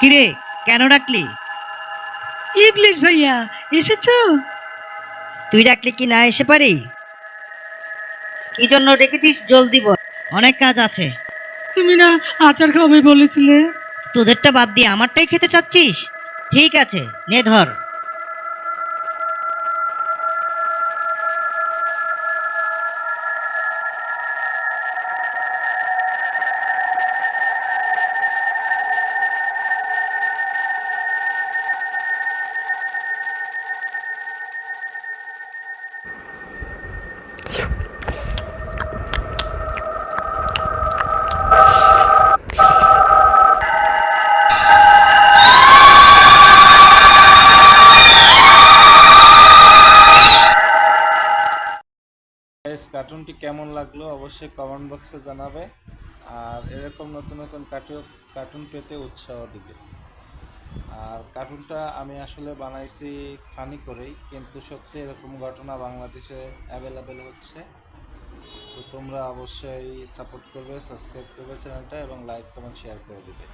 কিরে, কেন ডাকলি? ইবলিশ ভাইয়া, এসেছো? তুই ডাকলে কি না এসে পারি? কি জন্য ডেকেছিস জলদি বল, অনেক কাজ আছে। তুমি না আচার খাবে বলেছিলে? তোদেরটা বাদ দিয়ে আমারটাই খেতে চাচ্ছিস? ঠিক আছে, নে ধর। গাইস, কার্টুনটি কেমন লাগলো অবশ্যই কমেন্ট বক্সে জানাবে। আর এরকম নতুন নতুন কার্টুন পেতে উৎসাহ দিবে। আর কার্টুনটা আমি আসলে বানাইছি ফানি করেই, কিন্তু সত্যি এরকম ঘটনা বাংলাদেশে অ্যাভেলেবেল হচ্ছে। তো তোমরা অবশ্যই সাপোর্ট করবে, সাবস্ক্রাইব করবে চ্যানেলটা এবং লাইক কমেন্ট শেয়ার করে দিবে।